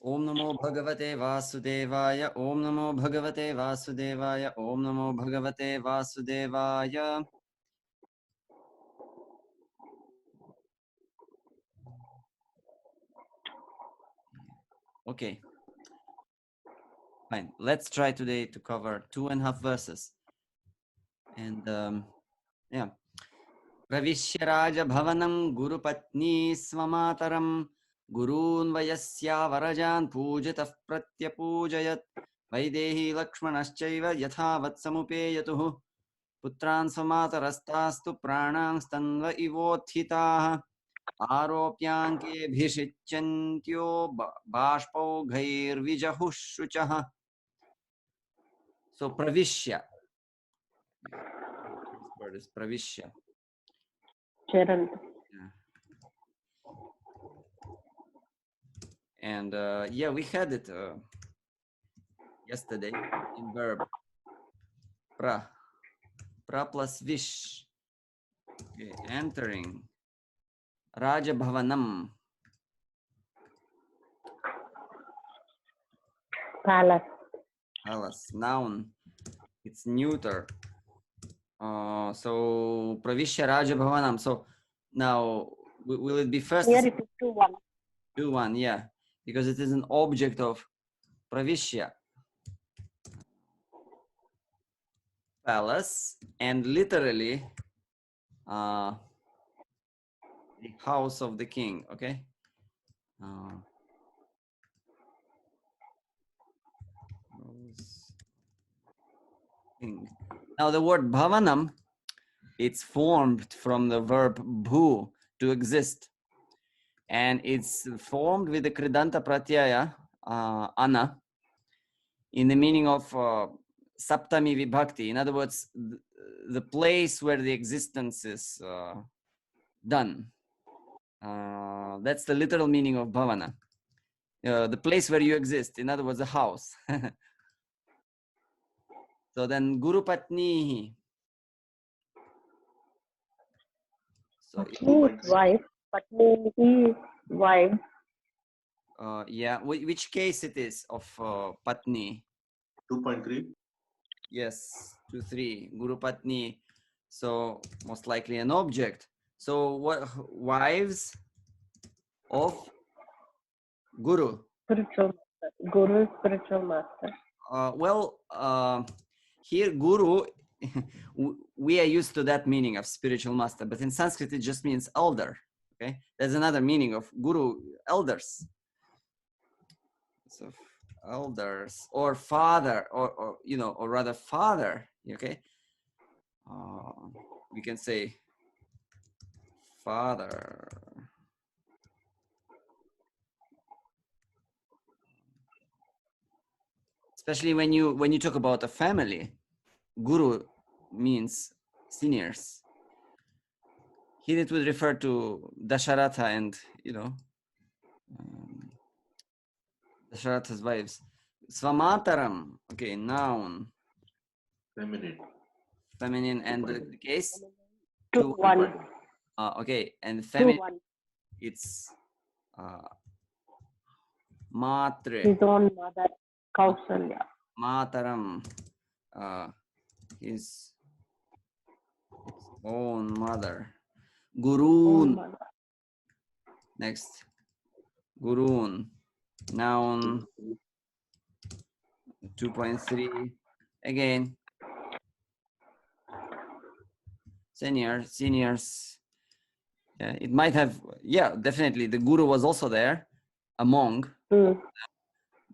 Om Namo Bhagavate Vasudevaya. Om Namo Bhagavate Vasudevaya. Om Namo Bhagavate Vasudevaya. Okay. Fine. Let's try today to cover 2.5 verses. And yeah. Pravishya Raja Bhavanam Guru Patni Swamataram Gurun Vayasya Varajan Pujatah Pratyapujayat Vaidehi Lakshmanashchaiva Yathavat Samupeyatuhu Putran Swamatarastāstu Pranang Stanva Ivothitaha Aropyanke Bhishichyantyo Bashpau Ghair Vijahushruchaha. So Pravishya. This word is Pravishya. Charan. Yeah. And yeah, we had it yesterday in verb pra plus vish. Okay, entering Raja Bhavanam, Palace. palace, noun, it's neuter. So Pravishya Raja Bhavanam. So now will it be first? Here it is 2-1. 2-1, yeah, because it is an object of Pravishya, palace, and literally the house of the king. Okay. Now the word bhavanam, it's formed from the verb bhu, to exist, and it's formed with the kridanta pratyaya ana in the meaning of saptami vibhakti. In other words, the place where the existence is done. That's the literal meaning of bhavana. The place where you exist, in other words, a house. So then Guru Patnihi. So Patni is wife. Patni is wife. yeah, which case it is of Patni? 2.3. Yes, 2-3. Guru Patni. So most likely an object. So what wives of Guru? Spiritual master. Guru is spiritual master. Well, here Guru, we are used to that meaning of spiritual master, but in Sanskrit it just means elder. Okay, there's another meaning of Guru, elders. So elders or father, or you know, or rather father. Okay, we can say father. Especially when you talk about a family, Guru means seniors. Here it would refer to Dasharatha and, you know, Dasharatha's wives. Swamataram, okay, noun. Feminine. Feminine, and the case? 2-1. Okay, and feminine, 2-1. it's Matre. His own mother, Kausalya. Mataram, his own mother. Gurun. Next, Gurun, noun. 2.3. Again, seniors. Yeah, it might have, yeah, definitely. The Guru was also there among,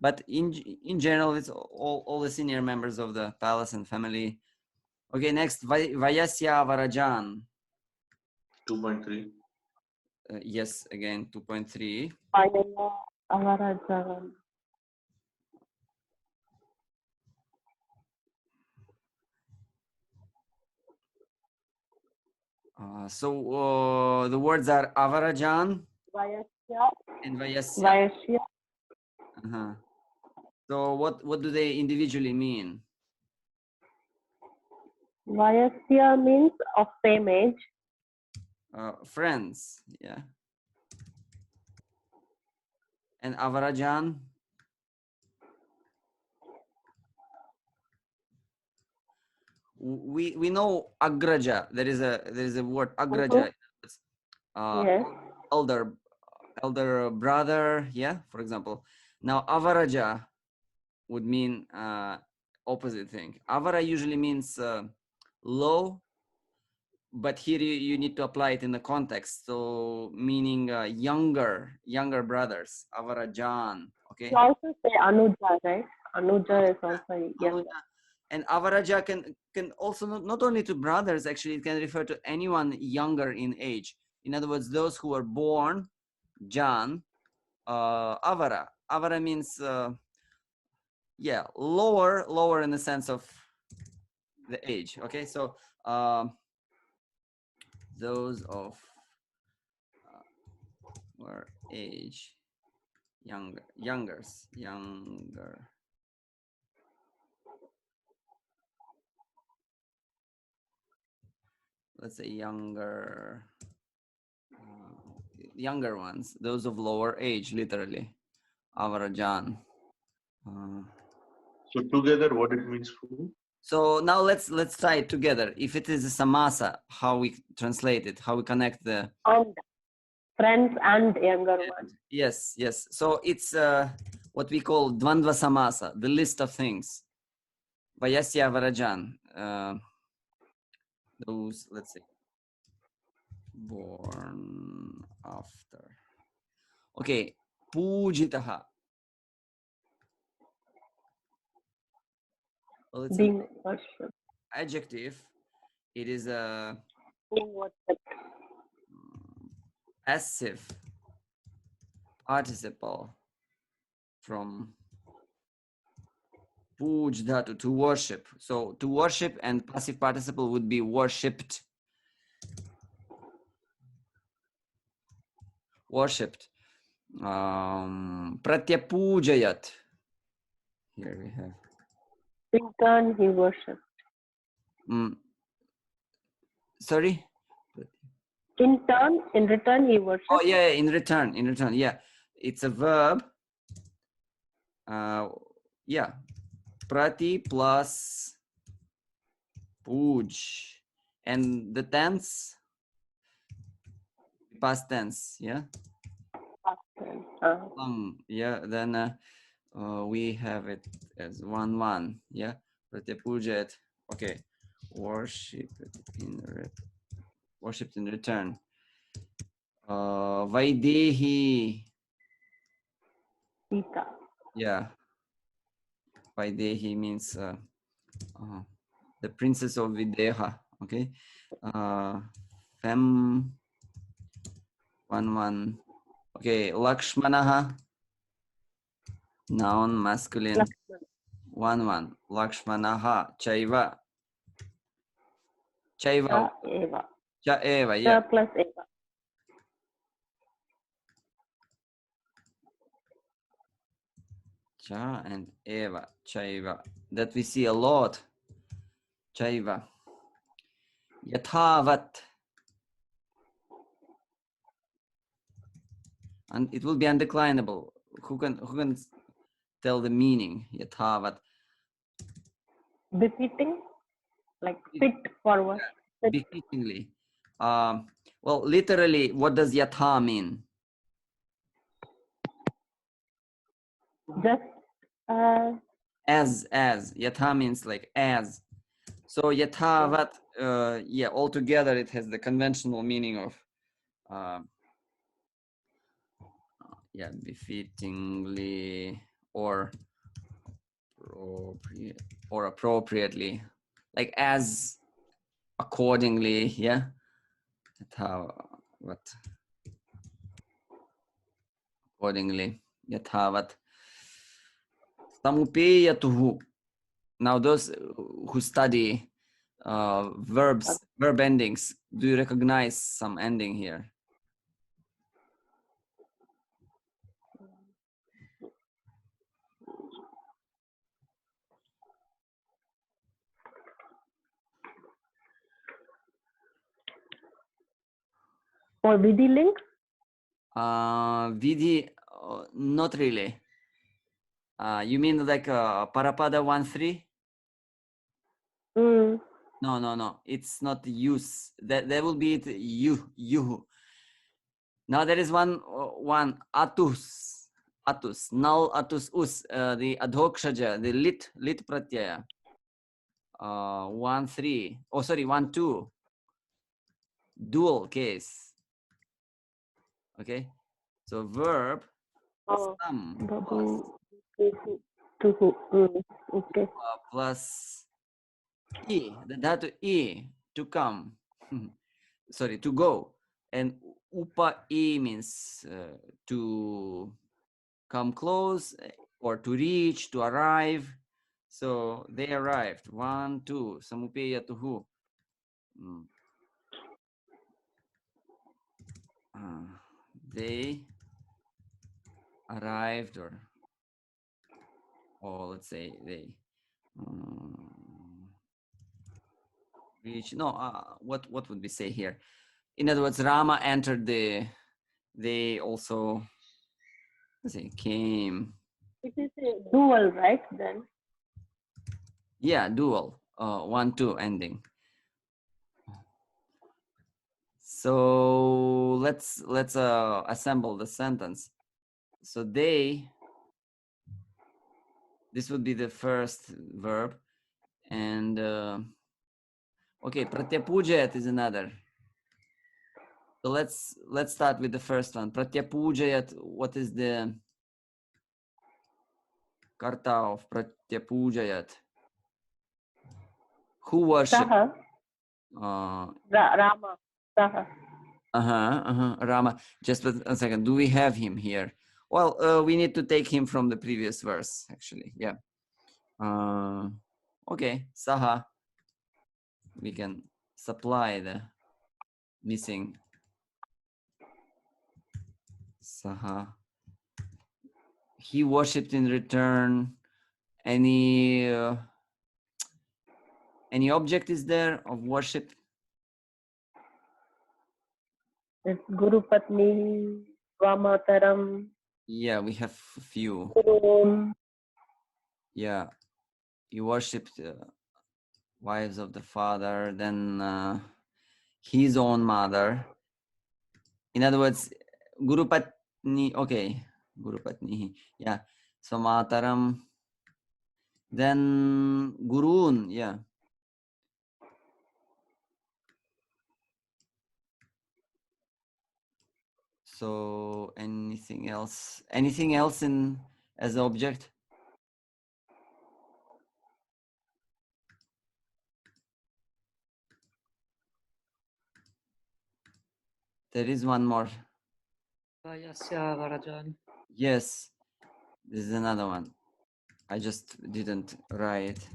but in general, it's all the senior members of the palace and family. Okay, next, Vayasya Varajan. 2.3. Yes, again, 2.3. So the words are Avarajan and Vayasya. So what do they individually mean? Vayasya means of same age. Friends, yeah. And Avarajan? we know agraja. There is a word agraja. It's, Yes. elder brother. Yeah, for example. Now avaraja would mean opposite thing. Avara usually means low, but here you need to apply it in the context. So meaning younger brothers. Avarajan. Okay. You also say Anuja, right? Anuja is also younger. Anuja. And avaraja can also not only to brothers, actually it can refer to anyone younger in age. In other words, those who were born Jan, avara. Avara means yeah, lower in the sense of the age. Okay, so those of were age younger. Let's say younger ones, those of lower age, literally. Avarajan. So together, what it means for? So now let's try it together. If it is a samasa, how we translate it, how we connect the And friends and younger ones. yes. So it's what we call dvandva samasa, the list of things. Vayasya Varajan. Those, let's say, born after. Okay, pujitaha. Well, it's an Being worshipped. adjective. It is a Being worshipped. passive participle from puj dhatu, to worship. So to worship, and passive participle would be worshipped. Worshipped. Pratyapujayat. Here we have. In turn, he worshipped. Sorry? In return, he worshipped. Oh yeah, in return, yeah. It's a verb. Yeah. Prati plus puj. And the tense, past tense, yeah. Yeah, then we have it as 1-1, yeah. Pratyapujat. Okay. Worshipped in return. Vaidehi. Sita. Yeah. Vaidehi means the princess of Videha. Okay. Fem 1-1. Okay. Lakshmanaha. Noun masculine. 1-1. Lakshmanaha. Chaiva. Cha eva. Cha eva. Cha Yeah. plus eva. Cha and eva. Chaiva. That we see a lot. Chaiva. Yathavat. And it will be undeclinable. Who can tell the meaning? Yathavat. Befitting, like fit forward. Befittingly. Well, literally, what does yatha mean? Just As. Yatha means like as. So yathavat, yeah, altogether it has the conventional meaning of yeah, befittingly or appropriately, like as, accordingly, yeah. Yathavat. Accordingly. Yathavat. Samupeyatuhu. Now those who study verb endings, do you recognize some ending here? or vidhi link. Vidhi, not really. You mean like Parapada 1-3? No. It's not use. That will be it. You. Now there is one atus. Null atus us. The adhokshaja, the lit pratyaya. 1 3. Oh, sorry, 1 2. Dual case. Okay. So verb Oh, some Babu, Tuhu. Okay. plus e. The dhatu e, to come. Sorry, to go. And upa e means to come close or to reach, to arrive. So they arrived. 1 2. Samupeya tuhu. They arrived, or let's say they reach. No, what would we say here? In other words, Rama entered they also, let's say, came. It is a dual, right? Then. Yeah, dual. 1 2 ending. So let's assemble the sentence. So they, this would be the first verb, and okay, pratyapujayat is another. So let's start with the first one. Pratyapujayat. What is the karta of pratyapujayat? Who worshipped? Saha. Rama. Saha. Rama. Just a second. Do we have him here? Well, we need to take him from the previous verse, actually. Yeah. Okay. Saha. We can supply the missing Saha. He worshipped in return. Any object is there of worship? It's Guru Patni, Vamataram, Yeah, we have a few. Guru. Yeah, he worshipped wives of the father, then his own mother. In other words, Guru Patni. Okay, Guru Patni. Yeah, so Mataram. Then Gurun. Yeah. So anything else? Anything else in as object? There is one more. Yes, this is another one. I just didn't write.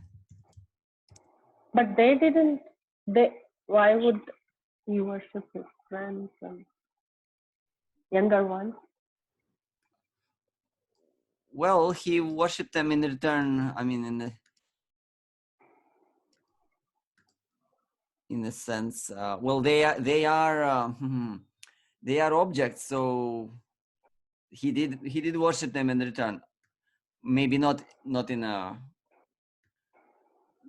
But they didn't. Why would he worship his friends and younger ones? Well, he worshipped them in return. I mean, in a sense, well, they are they are objects. So he did worship them in return. Maybe not in a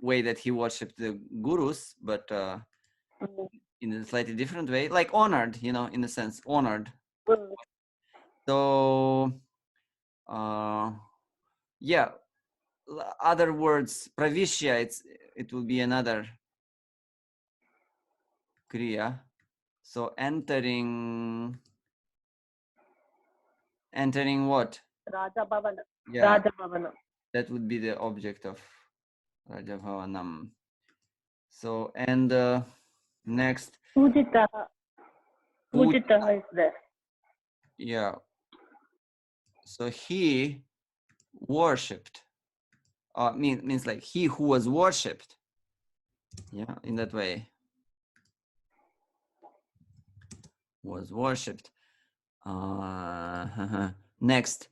way that he worshipped the gurus, but in a slightly different way, like honored, in a sense, honored. So yeah, other words, pravishya, it will be another kriya. So entering what? Raja Bhavana. Yeah, Raja Bhavana. that would be the object of Raja Bhavanam. So, and next, Pujitaha. Pujitaha is there. Yeah. So he worshipped. Means like he who was worshipped. Yeah, in that way. Was worshipped. Next.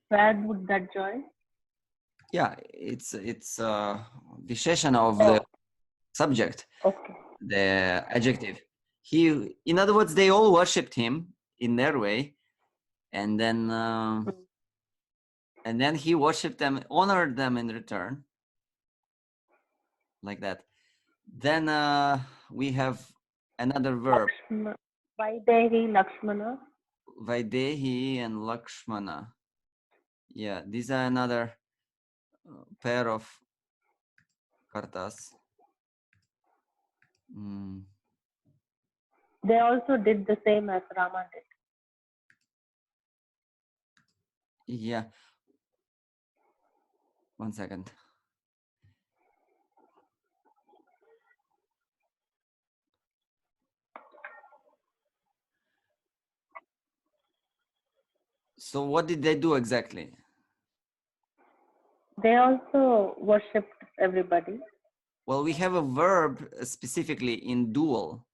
Where would that join? Yeah, it's Visheshana of the subject. Okay. The adjective. He, in other words, they all worshipped him in their way, and then And then he worshipped them, honored them in return, like that. Then we have another verb, Lakshmana. Vaidehi Lakshmana. Vaidehi and Lakshmana. Yeah, these are another pair of kartas. They also did the same as Rama did. Yeah. One second. So what did they do exactly? They also worshipped everybody. Well, we have a verb specifically in dual,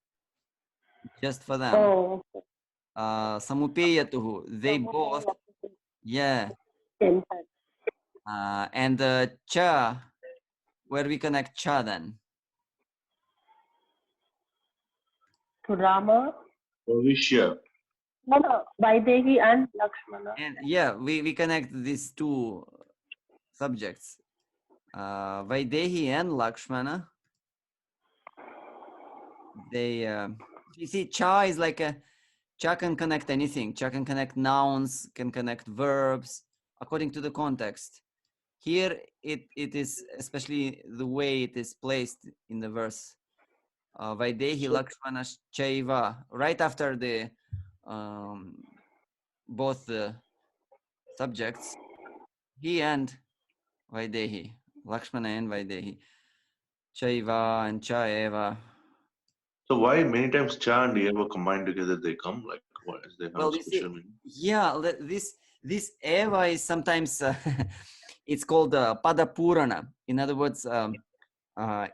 just for them. Oh, Samupeyatuhu. They both, yeah. same time. And cha, where we connect cha then? To Rama. Bhavishya. No, Vaidehi and Lakshmana. And yeah, we connect these two subjects, Vaidehi and Lakshmana. They, you see, cha is like a, cha can connect anything. Cha can connect nouns, can connect verbs, according to the context. Here, it is, especially the way it is placed in the verse, Vaidehi Lakshmana Chaiva, right after the both the subjects, he and Vaidehi, Lakshmana and Vaidehi, Chaiva and Chaeva. So why many times cha and eva combined together they come? Like what is they have Well, a you see, special meaning? yeah, this Eva is sometimes it's called Pada Purana. In other words,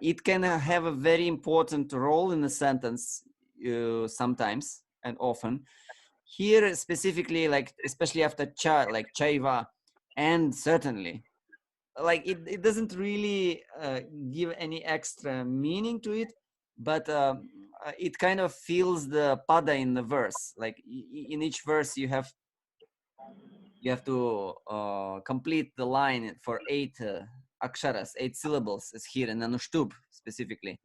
it can have a very important role in a sentence sometimes and often. Here specifically, like especially after cha, like chaiva, and certainly, like it doesn't really give any extra meaning to it, but it kind of fills the pada in the verse. Like in each verse you have to complete the line for 8 aksharas, 8 syllables, as here in Anushtub specifically.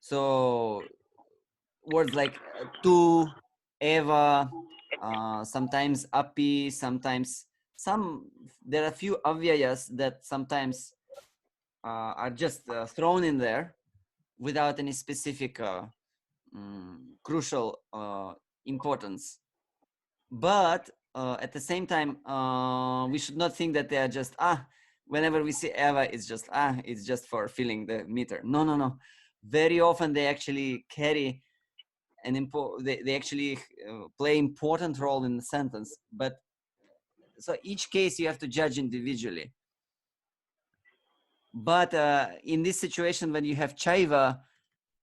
So words like tu, eva, sometimes api, sometimes there are a few avyayas that sometimes are just thrown in there without any specific crucial importance. But at the same time, we should not think that they are just, whenever we see Eva, it's just for filling the meter. No. Very often they actually carry they actually play important role in the sentence. But so each case you have to judge individually. But in this situation, when you have chaiva,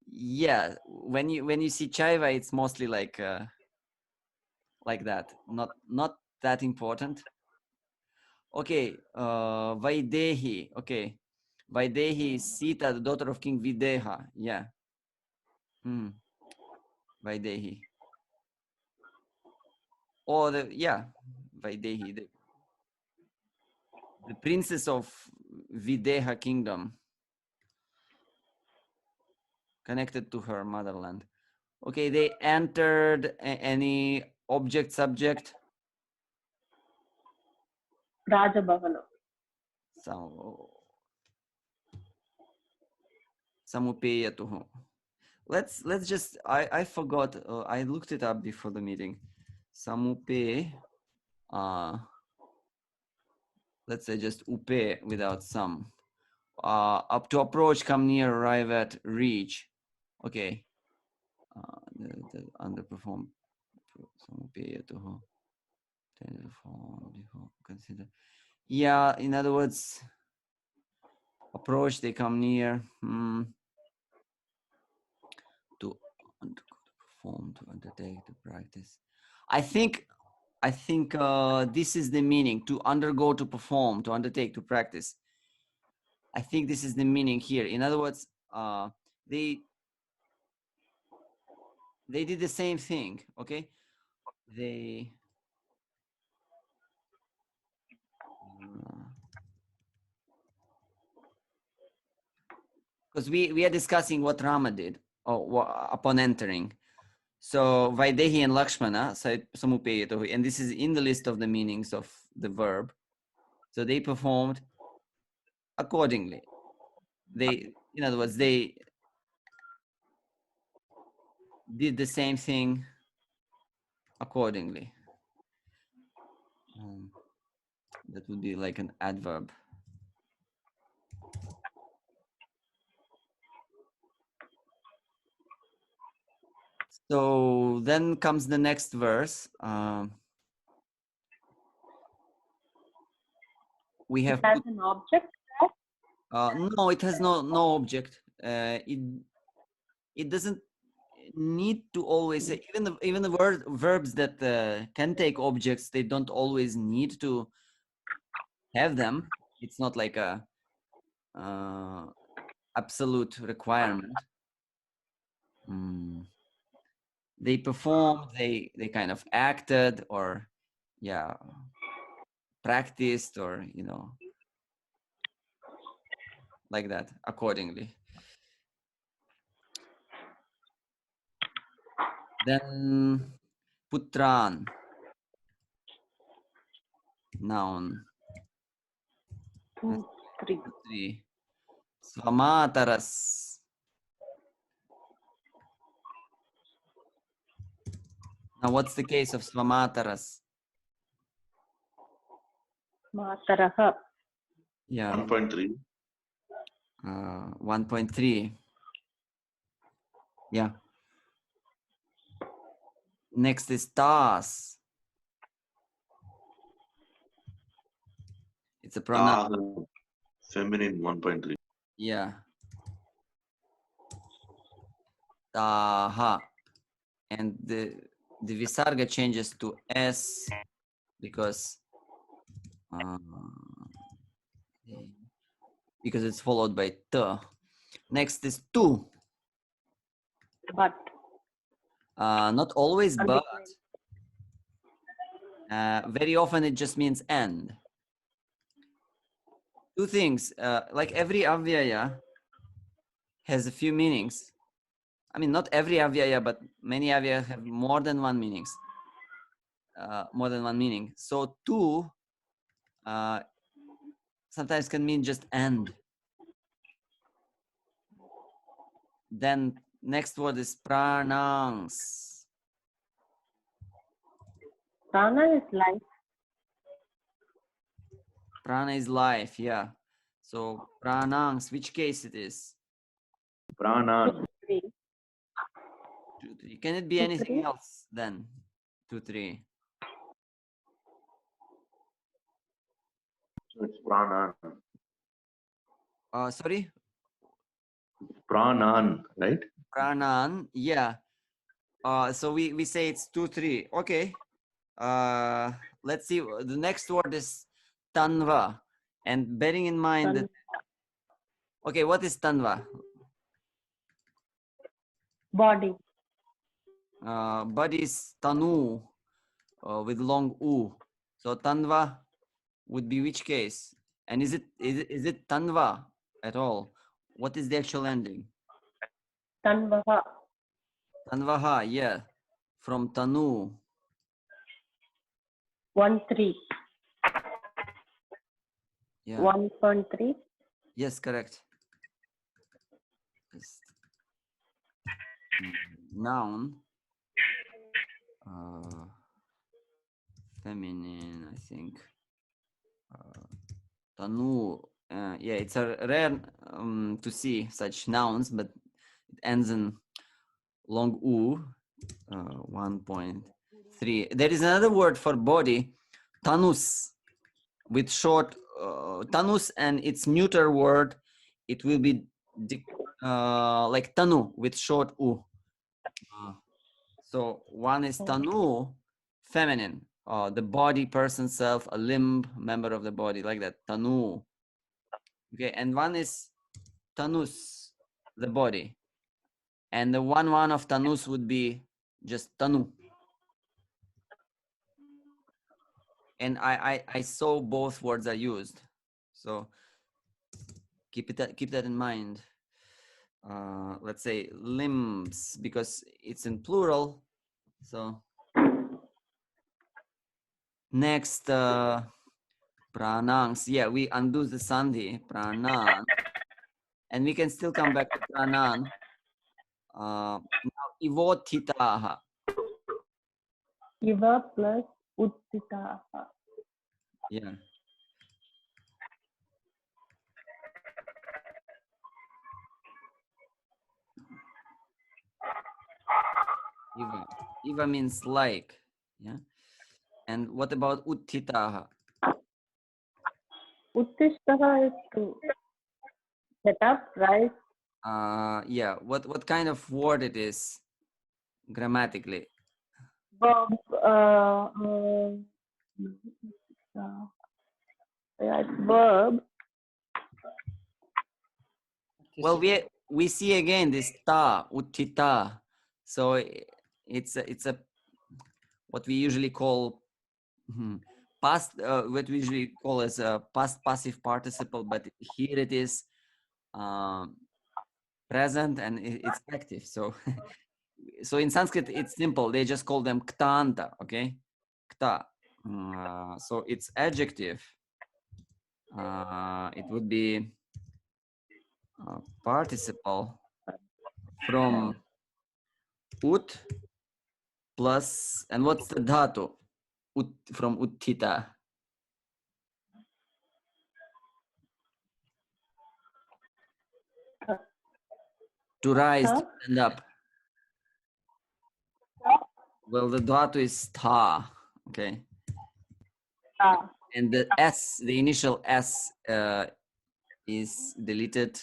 yeah, when you see chaiva, it's mostly like that, not that important. Okay, Vaidehi. Okay, Vaidehi is Sita, the daughter of King Videha. Yeah. Vaidehi. Or Vaidehi, the princess of Videha kingdom, connected to her motherland. Okay, they entered any object subject. Rajabhavana. So Samupeyatuhu. Let's just, I forgot, I looked it up before the meeting. Samupe, let's say just upe without some. Up to approach, come near, arrive at, reach. Okay. The underperform. Samupeyatuhu. Consider. Yeah, in other words, approach, they come near. To perform, to undertake, to practice. I think this is the meaning: to undergo, to perform, to undertake, to practice. I think this is the meaning here. In other words, they did the same thing. Okay, they because we are discussing what Rama did upon entering. So Vaidehi and Lakshmana, Samupeyatohu, and this is in the list of the meanings of the verb. So they performed accordingly. They, in other words, they did the same thing accordingly. That would be like an adverb. So then comes the next verse. We have It has an object. no, it has no object. It doesn't need to always say, even the verbs that can take objects, they don't always need to have them. It's not like a absolute requirement. They performed, they kind of acted, or practiced, or like that accordingly. Then putran, noun. 2, 3. 3. Svamataras. Now, what's the case of svamataras? Mataraha. Yeah. 1.3. 1.3. Yeah. Next is tas. It's a pronoun. Feminine 1.3. Yeah. Taha. And the visarga changes to S because it's followed by T. Next is tu. But. Not always but. Very often it just means and. Two things, like every avyaya has a few meanings. I mean, not every avyaya, but many avyaya have more than one meaning. So tu sometimes can mean just and. Then next word is pranangs. Prana is life. Prana is life, yeah. So pranangs, which case it is? Pranan. 3. 2, 3. Can it be 2, anything 3? else then? 2, 3. It's pranan. Sorry? Pranan, right? Pranan, yeah. So we say it's 2, 3. Okay. Let's see. The next word is tanva. And bearing in mind that, okay, what is tanva? Body. Body is tanu with long u. So tanva would be which case? And is it tanva at all? What is the actual ending? Tanvaha. Tanvaha, yeah. From tanu. 1, 3. Yeah. 1.3. Yes, correct. Noun. Feminine, I think. Tanu. Yeah, it's a rare to see such nouns, but it ends in long u. 1.3. There is another word for body, tanus, with short tanus, and its neuter word, it will be like tanu with short u. So one is tanu, feminine, the body, person, self, a limb, member of the body, like that, tanu. Okay, and one is tanus, the body, and the one of tanus would be just tanu. And I saw both words are used, so keep that in mind. let's say limbs, because it's in plural. So next, pranangs. Yeah, we undo the sandhi, pranan, and we can still come back to pranan. Now, ivotitaha. Iva plus uttitaha. Yeah. Iva. Iva means like. Yeah. And what about uttitaha? Uttishtaha is to get up, right? Yeah. What kind of word it is grammatically? Verb. Yeah, it's verb. Well, we see again this ta, uttita. So it's a what we usually call past, what we usually call as a past passive participle, but here it is present and it's active. So so in Sanskrit it's simple. They just call them ktanta. Okay, kta. So it's adjective. It would be participle from ut plus, and what's the dhatu? Ut, from uttita. To rise, to stand up. Well, the dhatu is tha. Okay. And the S, the initial S, is deleted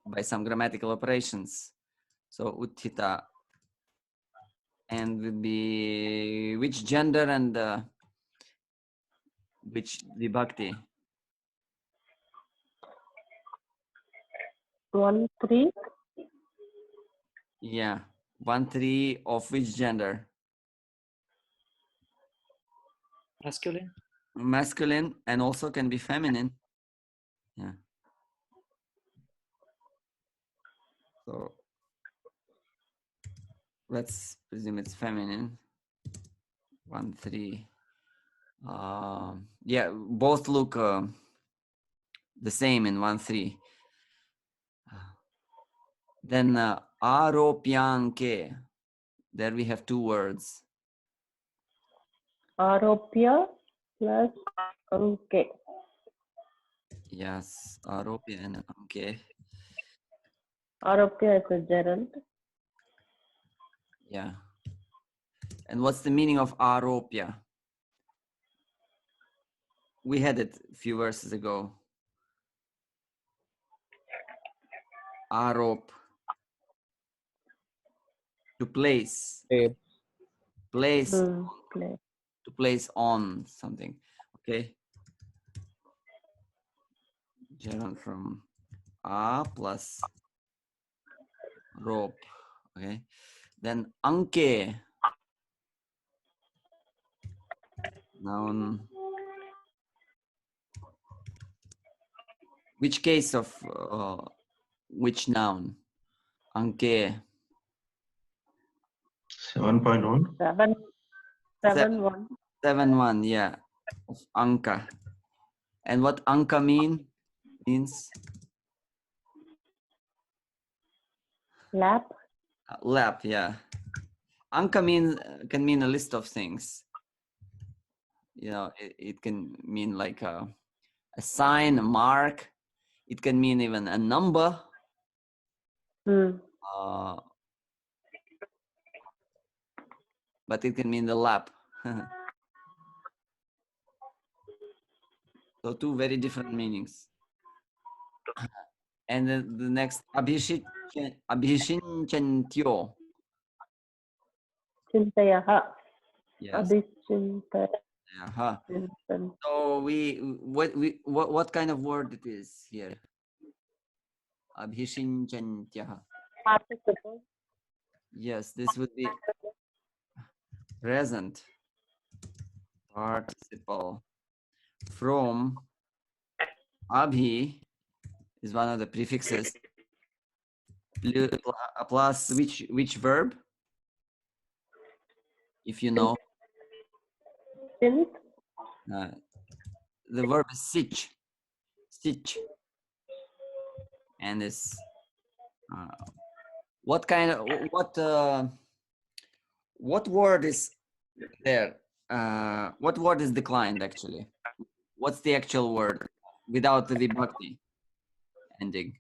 by some grammatical operations. So uttita, and will be which gender and which vibhakti? 1-3. Yeah, 1-3 of which gender? Masculine. Masculine, and also can be feminine. Yeah. So let's presume it's feminine. 1-3. Yeah, both look the same in 1-3. Then aropyanke. There we have two words. Aropya plus anke. Yes, aropya and anke. Aropya is a gerund. Yeah. And what's the meaning of aropya? We had it a few verses ago. Arop. To place. Place. Place. To place on something. Okay. Gerund from a plus rope. Okay. Then anke. Noun. Which case of which noun? Anke. 7.1. 7-1. 7-1, yeah. Of anka. And what anka means? Lap. Lap, yeah. Anka can mean a list of things. You know, it can mean like a sign, a mark. It can mean even a number. But it can mean the lap. So two very different meanings. And then the next, abhishinchantyo. Chintayaha. Yes. Abhichintaya. So what kind of word it is here? Abhishinchantya. Participle. Yes, this would be present participle from abhi is one of the prefixes, plus which verb? If you know, Since the verb is sich, sich, and this. What kind of what word is there? What word is declined actually? What's the actual word without the vibhakti ending?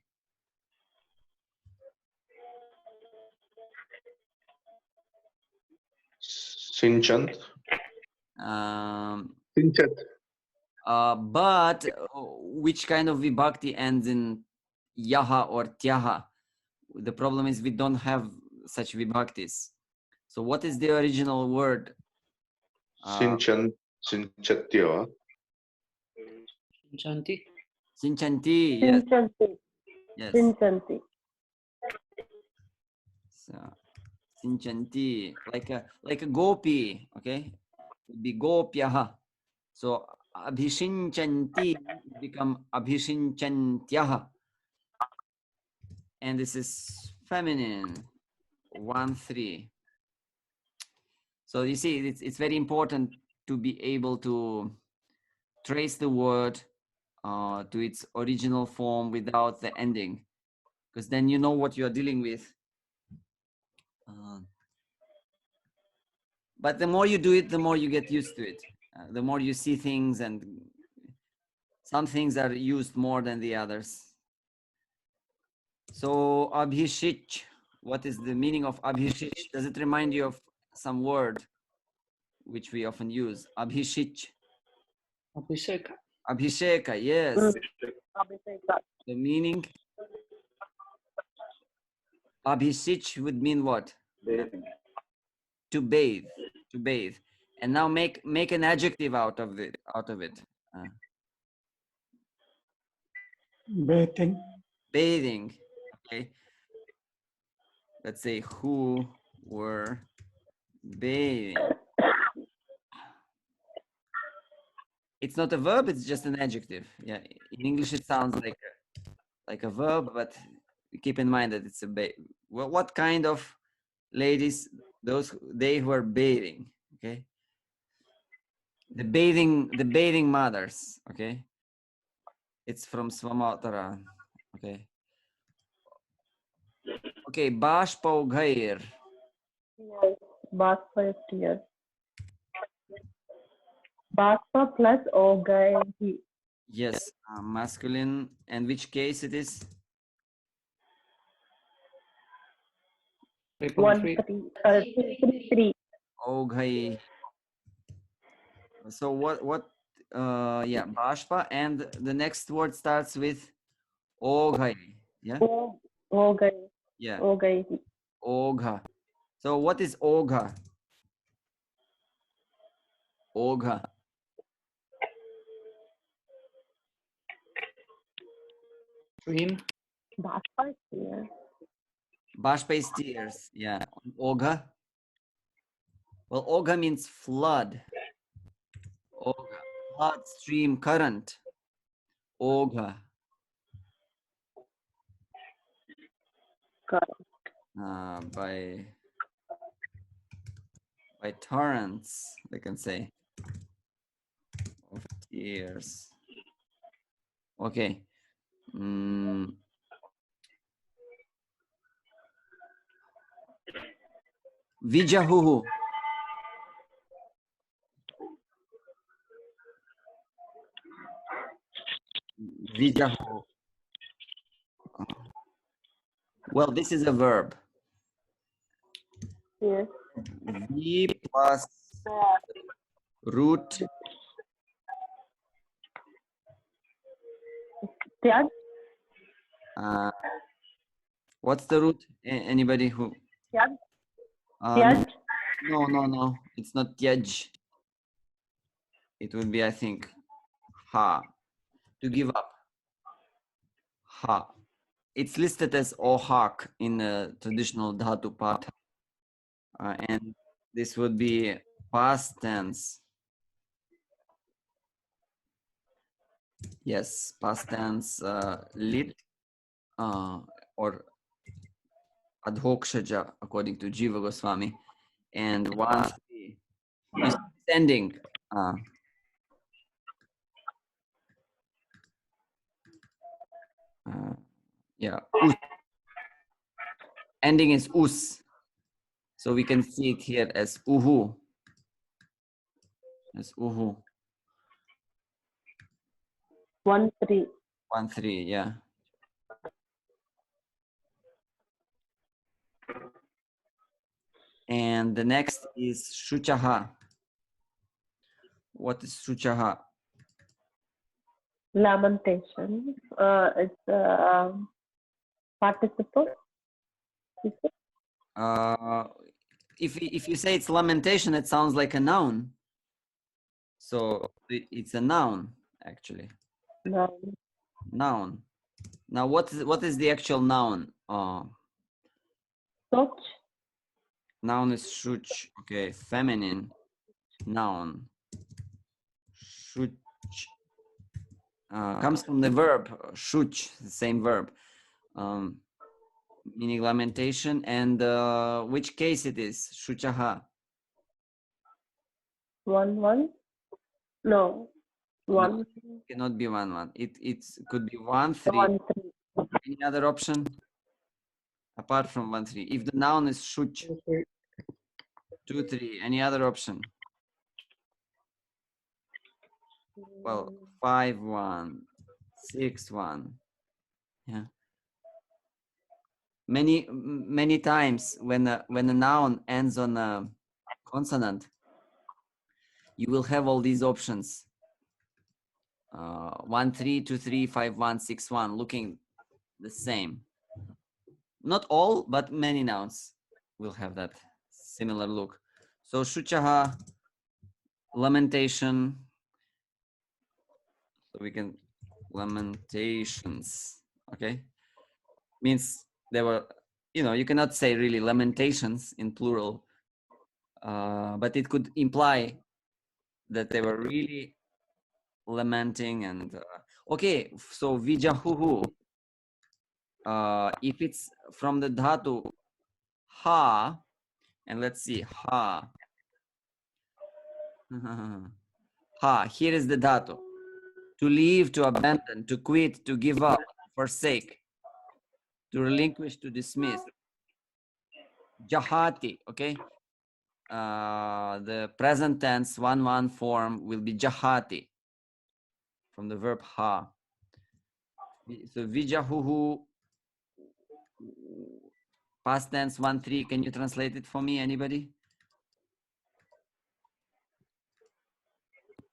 Sinchant. Sinchat. But which kind of vibhakti ends in yaha or tyaha? The problem is we don't have such vibhaktis. So what is the original word? Sinchant. Sinchatyava. Shanti. Sinchanti, yes, Sinchanti. yes. Sinchanti. So, sinchanti, like a gopi, okay? Would be gopyaha. So abhishinchanti become abhishinchantyah, and this is feminine 1-3. So you see, it's very important to be able to trace the word to its original form without the ending, because then you know what you are dealing with. But the more you do it, the more you get used to it. The more you see things, and some things are used more than the others. So abhishich, what is the meaning of abhishich? Does it remind you of some word which we often use? Abhishich. Abhishek. Abhisheka, yes. Abhisheka. The meaning? Abhishich would mean what? To bathe. To bathe. And now make an adjective out of it. Bathing. Bathing. Okay. Let's say who were bathing. It's not a verb, it's just an adjective. Yeah, in English it sounds like a verb, but keep in mind that it's a well, what kind of ladies? They who are bathing. Okay, the bathing mothers. Okay, it's from Svamatara. Okay, bashpaughair. Yes. Bhaspa is here. Bhaspa plus Ogai. Yes, masculine. And which case it is? 3.3. 3. Oghai. So what yeah, bashpa, and the next word starts with oghai. Yeah, Ogai. yeah, Ogai. ogha. So what is ogha? Ogha. Stream. Bhaspa is here. Bashpa is tears. Yeah. Ogha. Well, ogha means flood. Ogha. Flood, stream, current. Ogha. Correct. By torrents, they can say, of tears. Okay. Vijahuhu. Vijahu. Well, this is a verb. Yes. V plus root. Tyag. What's the root? Anybody who? Tyag. No, Tyag. no. It's not tyaj. It would be, I think, ha. To give up. Ha. It's listed as ohak in the traditional dhatu patha. And this would be past tense. Yes, past tense lit or Adhokshaja, according to Jiva Goswami. And 1, 3 is ending. Yeah, us. Ending is us. So we can see it here as uhu. As uhu. 1, 3. 1, 3, yeah. And the next is shuchaha. What is shuchaha? Lamentation. It's participle. Is it? If you say it's lamentation, it sounds like a noun. So it's a noun, actually. No. Noun. Now, what is the actual noun? Soch. Noun is shuch. Okay, feminine noun. Shuch comes from the verb shuch, the same verb, meaning lamentation. And which case it is? Shuchaha. 1, 1. No. 1. Cannot be 1, 1. It could be 1, 3. 1, 3. Any other option apart from 1, 3? If the noun is shuch, 2, 3. Any other option? Well, 5, 1, 6, 1. Yeah. Many times when a noun ends on a consonant, you will have all these options. 1, 3, 2, 3, 5, 1, 6, 1, looking the same. Not all, but many nouns will have that similar look. So shuchaha, lamentation. So we can lamentations. Okay, means there were, you cannot say really lamentations in plural, but it could imply that they were really lamenting. And okay, so vijahuhu, if it's from the dhatu ha, and let's see, ha. Ha, here is the dhatu. To leave, to abandon, to quit, to give up, forsake, to relinquish, to dismiss. Jahati, okay? The present tense 1-1 form will be jahati from the verb ha. So vijahuhu, past tense 1-3. Can you translate it for me, anybody?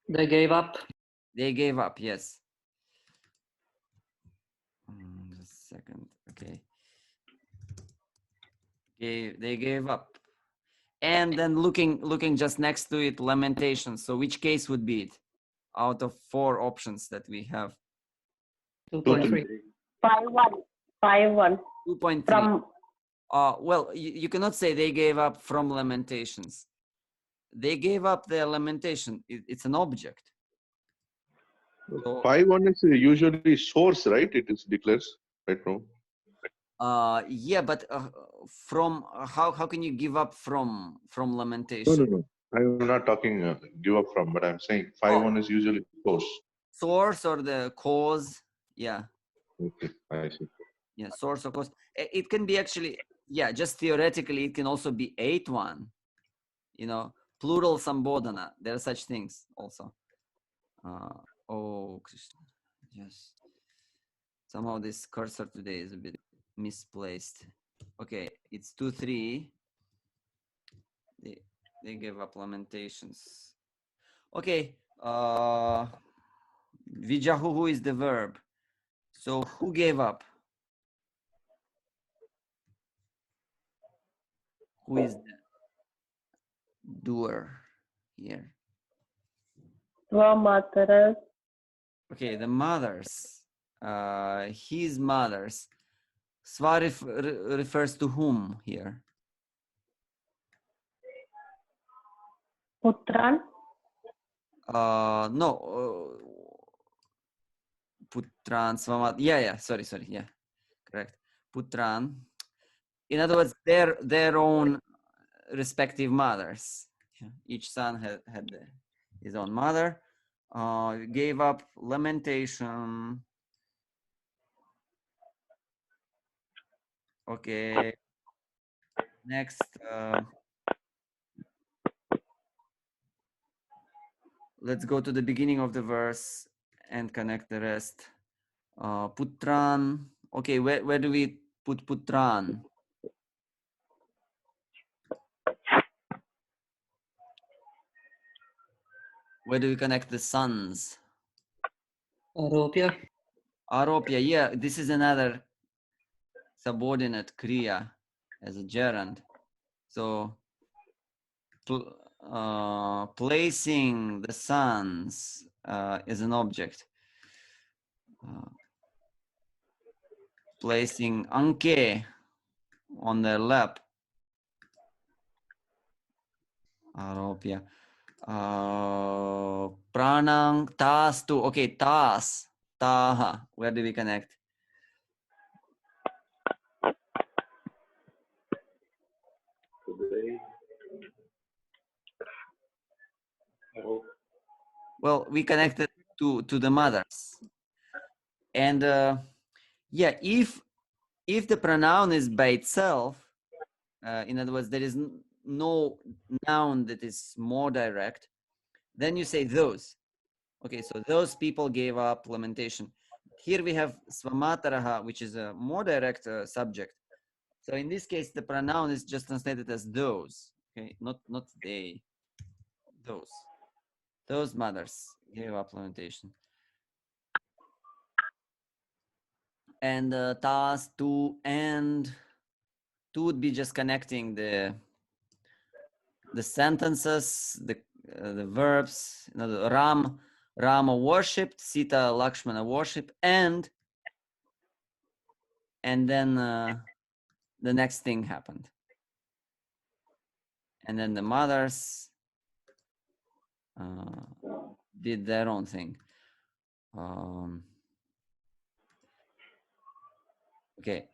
They gave up. They gave up, yes. Just a second, okay. They gave up. And then looking just next to it, lamentations. So which case would be it out of 4 options that we have? 2.3. 5, 1. 5, 1. 2.3. From Well, you cannot say they gave up from lamentations. They gave up their lamentation. It's an object. So, 5-1 is usually source, right? It is declares right now. yeah, but from how can you give up from No, lamentation? no. I'm not talking give up from, but I'm saying 5-1 is usually source. Source or the cause? Yeah. Okay, I see. Yeah, source or cause. It can be actually, yeah, just theoretically, it can also be 8-1. Plural sambodhana. There are such things also. Oh, Krishna. Yes. Somehow this cursor today is a bit misplaced. Okay, it's 2-3. They gave up lamentations. Okay. Vijahuhu is the verb. So who gave up? Who is the doer here? Swamataras. Okay, the mothers. His mothers. Sva refers to whom here? Putran. No. Putran, Svamat. Yeah, sorry. Yeah, correct. Putran. in other words, their own respective mothers. Yeah. Each son had his own mother. Gave up lamentation. Okay. Next, let's go to the beginning of the verse and connect the rest. Putran. Okay, where do we put Putran? Where do we connect the sons? Aropya. Aropya, yeah, this is another subordinate kriya as a gerund. So placing the sons as an object. Placing anke on their lap. Aropya. Pranang tas tu. Okay, tas. Taha. Where do we connect? Well, we connected to the mothers. And yeah, if the pronoun is by itself, in other words, there is no noun that is more direct, then you say those. Okay, so those people gave up lamentation. Here we have svamataraha, which is a more direct subject. So in this case, the pronoun is just translated as those. Okay, not they. Those mothers gave up lamentation. And tas, tu, and tu would be just connecting the sentences, the verbs. You know, the Rama worshipped, Sita, Lakshmana worshipped, and then the next thing happened. And then the mothers did their own thing. Okay.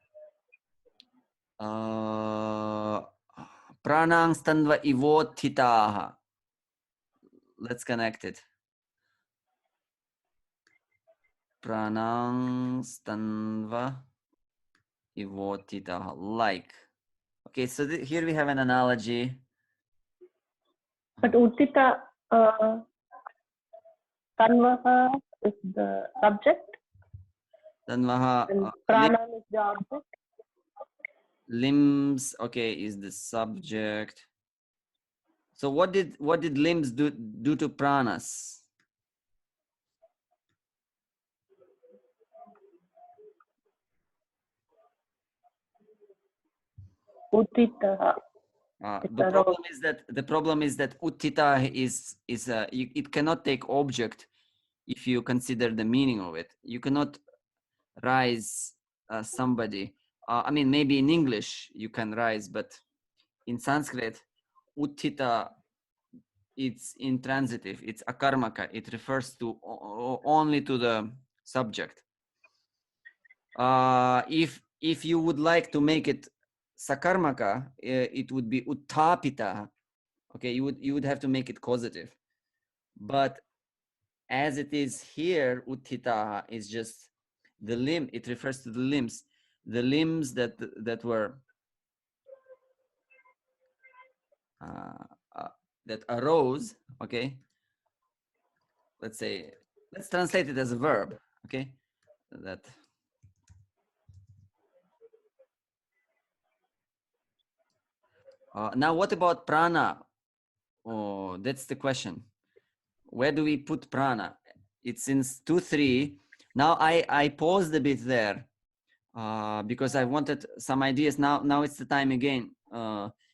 Pranang stanva ivothitaha. Let's connect it. Pranang stanva ivothitaha. Like. Okay, so here we have an analogy. But Uttita Tanvaha is the subject Tanvaha. and Pranam is the object. Limbs, okay, is the subject. So what did limbs do to pranas? Uttita. The problem is that uttita is it cannot take object if you consider the meaning of it. You cannot rise somebody. I mean, maybe in English you can rise, but in Sanskrit, uttita, it's intransitive. It's akarmaka. It refers to only to the subject. If you would like to make it sakarmaka, it would be uttapita. Okay, you would have to make it causative. But as it is here, uttita is just the limb. It refers to the limbs that were that arose. Okay, let's translate it as a verb. Okay, that. Now, what about prana? Oh, that's the question. Where do we put prana? It's in 2-3. Now I paused a bit there because I wanted some ideas. Now it's the time again.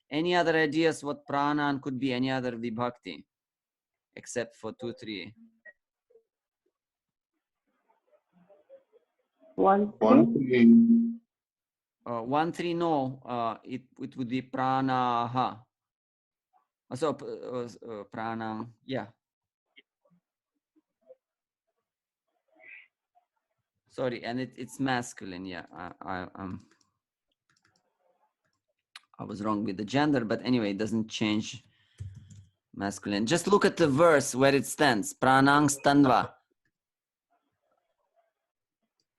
Any other ideas what prana could be? Any other vibhakti except for 2-3? 1-3. 1-3, no. It would be pranaha. So prana, yeah. Sorry, and it's masculine. Yeah, I'm. I was wrong with the gender, but anyway, it doesn't change masculine. Just look at the verse where it stands. Pranang stanva.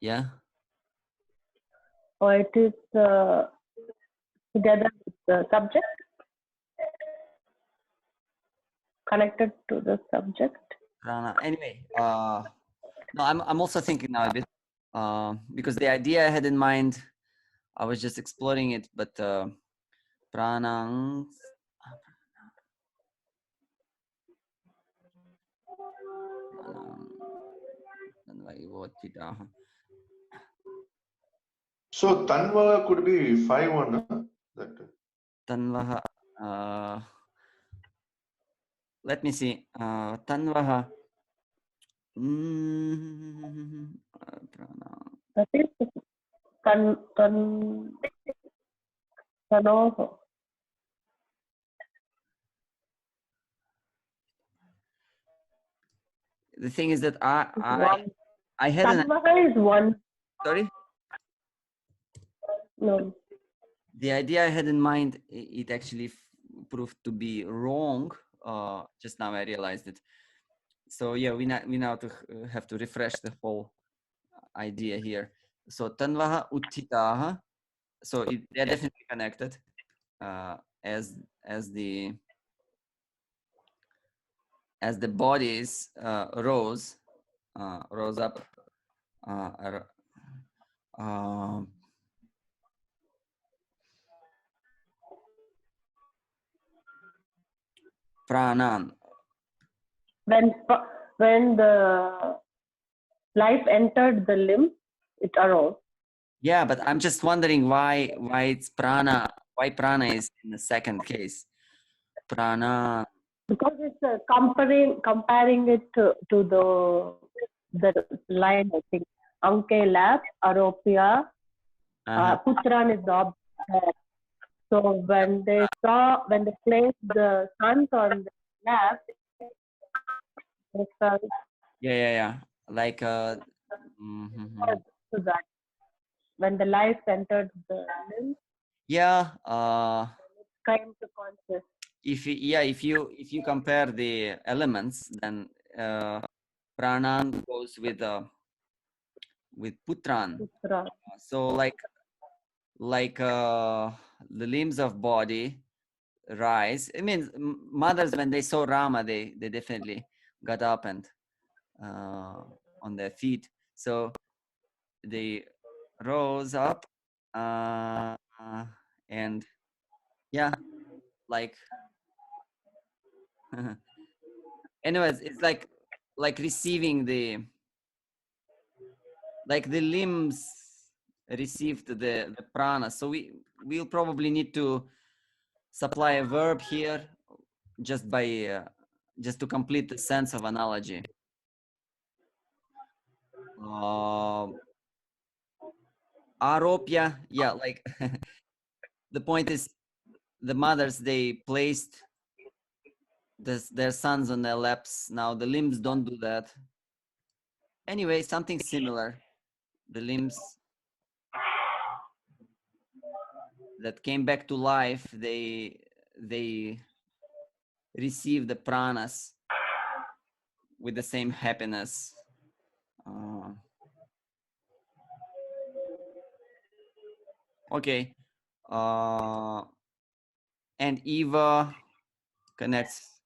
Yeah. Or it is together with the subject, connected to the subject. Prana. Anyway, no, I'm also thinking now a bit because the idea I had in mind, I was just exploring it, but pranang. So Tanva could be 5-1. That Tanvaha. Let me see. Tanvaha. That is tanoho. The thing is that I had an Tanvaha is one. sorry. No. The idea I had in mind, it actually proved to be wrong. Just now I realized it. So yeah, we now have to refresh the whole idea here. So tanvaha uttitaha. So they're definitely connected as the bodies rose up. Pranan. When the life entered the limb, it arose. Yeah, but I'm just wondering why it's prana. Why prana is in the second case? Prana. Because it's comparing it to the line, I think. Anke lab, Aropya, Putran is the object. So when they placed the sons on the lab, they felt Yeah. Like to that. When the life entered the limb, yeah. came to consciousness. If you compare the elements, then pranan goes with putran. Putra. So like the limbs of body rise. I mean, mothers, when they saw Rama, they definitely got up and on their feet. So they rose up and yeah, like anyways, it's like receiving the limbs received the prana. So we'll probably need to supply a verb here just by just to complete the sense of analogy. Aropya, yeah, like the point is the mothers, they placed their sons on their laps. Now the limbs don't do that. Anyway, something similar. The limbs that came back to life, they receive the pranas with the same happiness. Okay. And Eva connects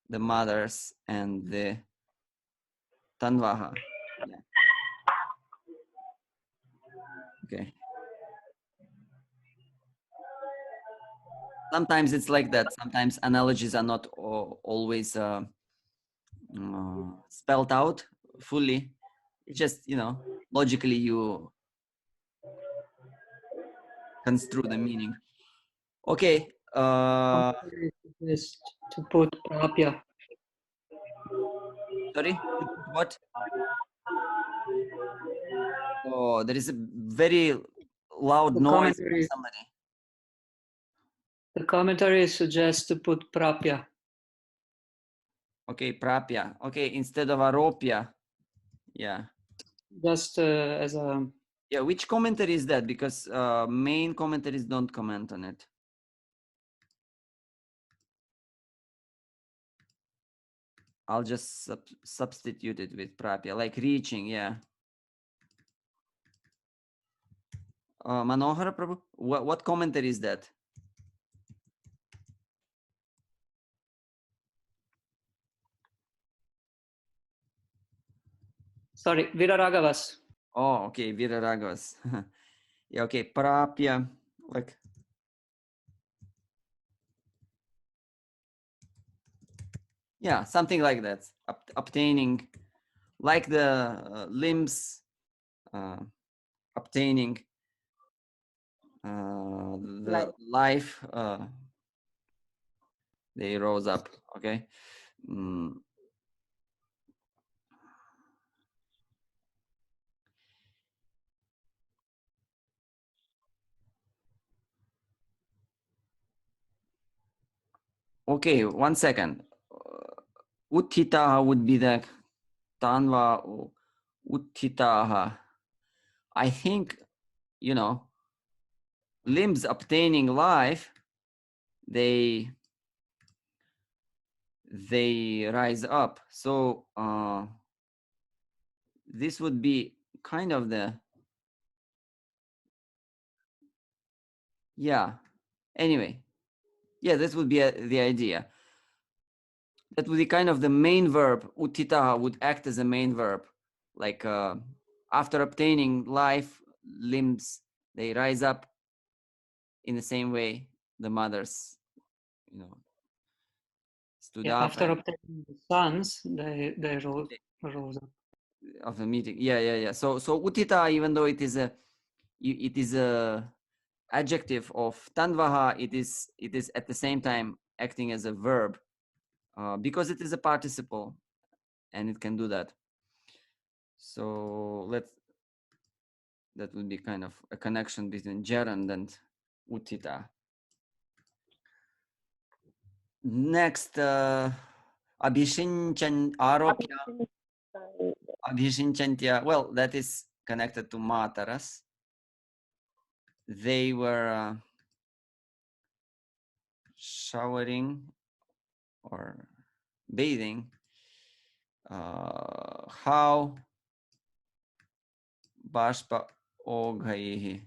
the mothers and the Tanvaha. Yeah. Okay. Sometimes it's like that. Sometimes analogies are not always spelled out fully. It's just, logically you construe the meaning. Okay. Is to put prapya. Sorry, what? Oh, there is a very loud noise from somebody. The commentary suggests to put prapya. Okay, prapya. Okay, instead of aropya. Yeah. Just as a... Yeah, which commentary is that? Because main commentaries don't comment on it. I'll just substitute it with prapya, like reaching, yeah. Manohara Prabhu, what commentary is that? Sorry, Viraragavas. Oh, okay, Viraragavas. Yeah, okay, prapya, like, yeah, something like that. Obtaining, like the limbs, obtaining the life, they rose up. Okay. Okay, 1 second. Uttitaha would be the tanva uttitaha. I think, limbs obtaining life, they rise up. So this would be kind of anyway, this would be the idea. That would be kind of the main verb. Uttitaha would act as a main verb, like after obtaining life, limbs, they rise up in the same way the mothers, stood up. After obtaining the sons, they rose up. Of the meeting. Yeah. So uttita, even though it is a adjective of tanvaha, it is at the same time acting as a verb because it is a participle and it can do that. So that would be kind of a connection between gerund and uttita. Next, aropya. Abhishinchantya, well, that is connected to mataras. They were showering or bathing. How bashpa oghaihi.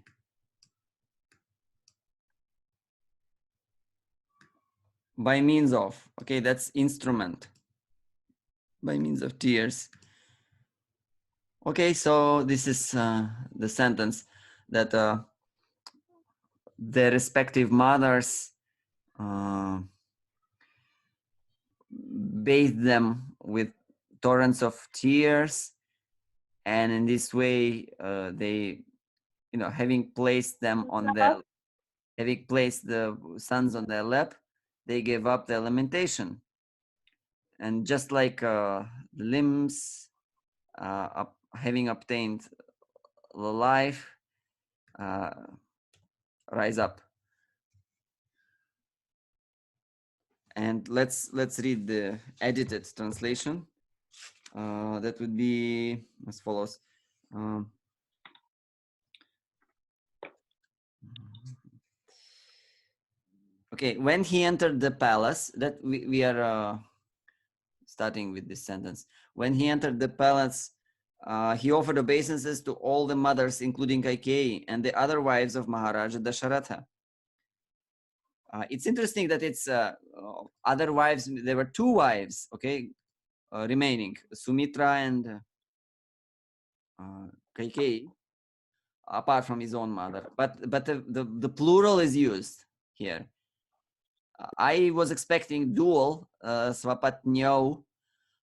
By means of, okay, that's instrument. By means of tears. Okay, so this is the sentence that their respective mothers bathed them with torrents of tears, and in this way they, having placed them on their, having placed the sons on their lap, they gave up their lamentation. And just like the limbs having obtained the life rise up. And let's read the edited translation. That would be as follows. Okay, when he entered the palace, that we are starting with this sentence. When he entered the palace, he offered obeisances to all the mothers, including Kaikeyi and the other wives of Maharaja Dasharatha. It's interesting that it's other wives. There were 2 wives, okay, remaining, Sumitra and Kaikeyi, apart from his own mother. But the plural is used here. I was expecting dual, Svapatnyau,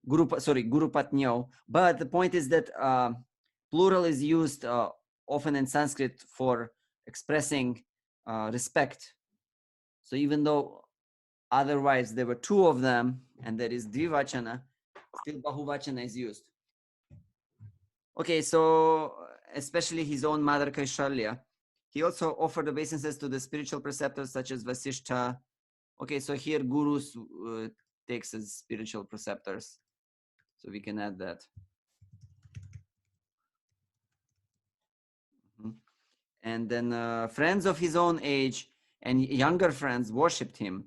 Guru Patnyau, but the point is that plural is used often in Sanskrit for expressing respect. So even though otherwise there were 2 of them and there is dvivachana, still bahuvachana is used. Okay, so especially his own mother Kaishalya. He also offered obeisances to the spiritual preceptors such as Vasishtha. Okay, so here gurus takes as spiritual preceptors. So we can add that. And then friends of his own age and younger friends worshipped him.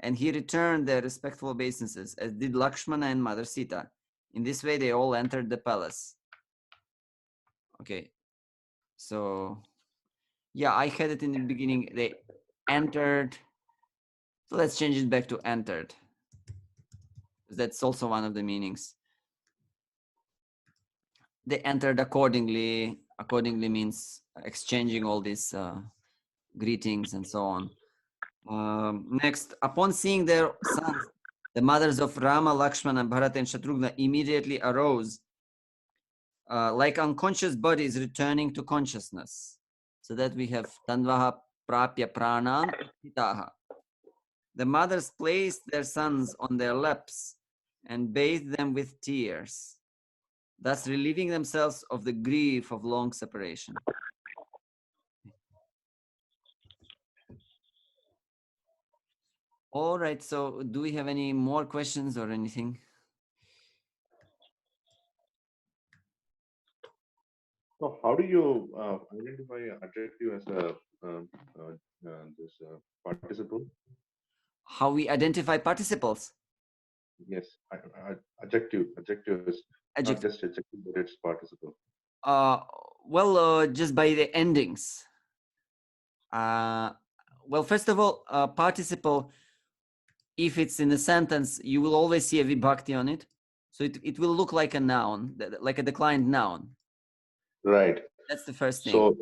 and he returned their respectful obeisances, as did Lakshmana and Mother Sita. In this way, they all entered the palace. Okay, so yeah, I had it in the beginning. They entered. So let's change it back to entered. That's also one of the meanings. They entered accordingly. Accordingly means exchanging all these greetings and so on. Next, upon seeing their sons, the mothers of Rama, Lakshmana, Bharata, and Shatrughna immediately arose, like unconscious bodies returning to consciousness. So that we have Tanvaha Prapya Pranan Uttitaha. The mothers placed their sons on their laps and bathed them with tears, thus relieving themselves of the grief of long separation. All right, so do we have any more questions or anything? So how do you identify adjective as a this participle? How we identify participles? Yes, adjective. Adjective is not Adjective. just adjective, but it's participle. Well, just by the endings. Well, first of all, participle, if it's in a sentence, you will always see a vibhakti on it. So it will look like a noun, like a declined noun. Right. That's the first thing. So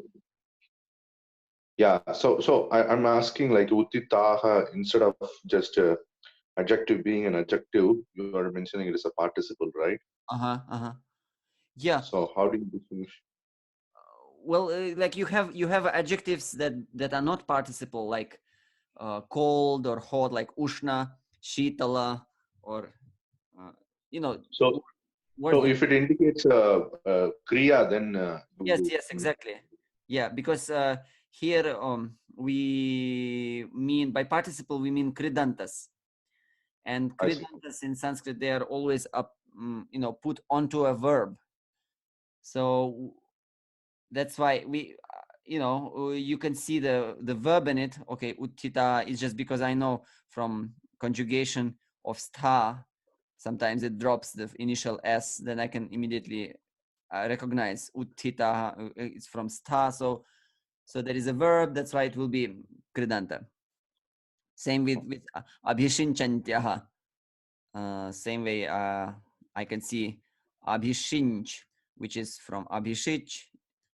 yeah, so I'm asking like uttitaha instead of just adjective being an adjective, you are mentioning it as a participle, right? Yeah. So how do you distinguish? Well, like you have adjectives that are not participle, like cold or hot, like ushna, shitala, or So words that, if it indicates kriya, then yes, exactly. Yeah, because here we mean by participle we mean kridantas, and I see. kridantas in Sanskrit they are always up, put onto a verb. So that's why we, you can see the verb in it. Okay, uttita is just because I know from conjugation of stha, sometimes it drops the initial s, then I can immediately recognize uttita, it's from stha. So there is a verb, that's why it will be kridanta. Same with abhishinchantyah. Same way I can see abhishinch, which is from abhishich,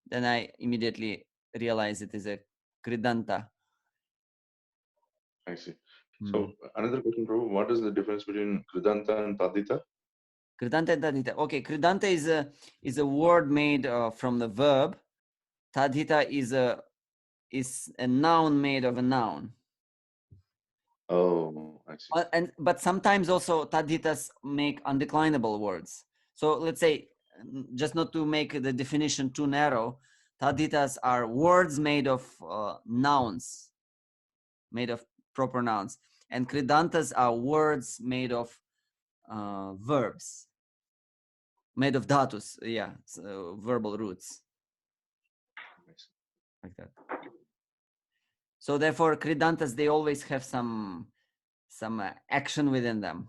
then I immediately realize it is a kridanta. I see. So another question, Prabhu, what is the difference between kridanta and tadita? Kridanta and tadhita. Okay, kridanta is a word made from the verb. Tadhita is a noun made of a noun. Oh, I see. But sometimes also tadhitas make undeclinable words. So let's say, just not to make the definition too narrow, tadhitas are words made of nouns, made of proper nouns, and kridantas are words made of verbs, made of dhatus, so verbal roots, like that. So therefore, kridantas, they always have some action within them,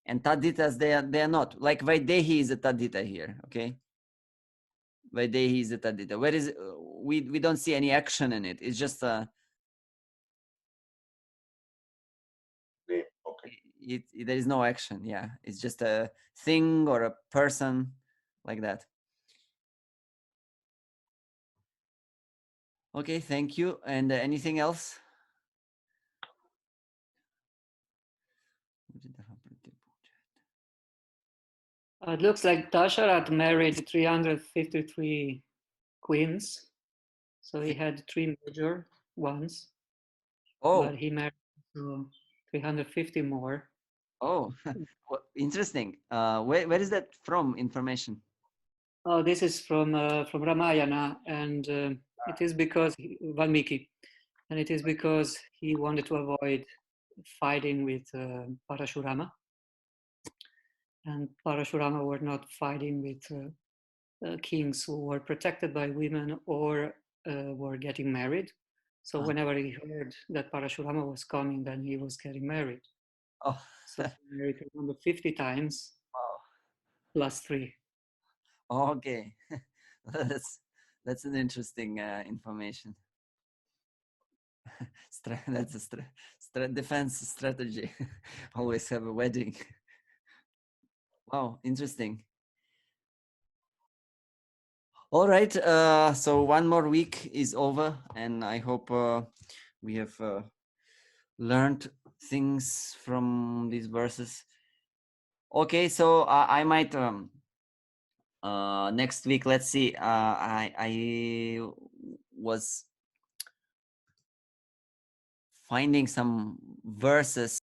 and tadhitas, they are not. Like Vaidehi is a tadhita here, okay? Vaidehi is a tadhita. Where is we don't see any action in it. It's just a Name. Okay. there is no action. Yeah, it's just a thing or a person, like that. Okay, thank you. And anything else? It looks like Dasharat married 353 queens. So he had 3 major ones. Oh. But he married 350 more. Oh, interesting. Where is that from, information? Oh, this is from Ramayana, and it is because Valmiki, and it is because he wanted to avoid fighting with Parashurama, and Parashurama were not fighting with kings who were protected by women or were getting married. So whenever he heard that Parashurama was coming, then he was getting married. Oh, So he married 150 times wow. plus 3. Okay. That's an interesting information. That's a defense strategy. Always have a wedding. Wow, interesting. All right. So one more week is over, and I hope we have learned things from these verses. Okay, so I might next week. Let's see. I was finding some verses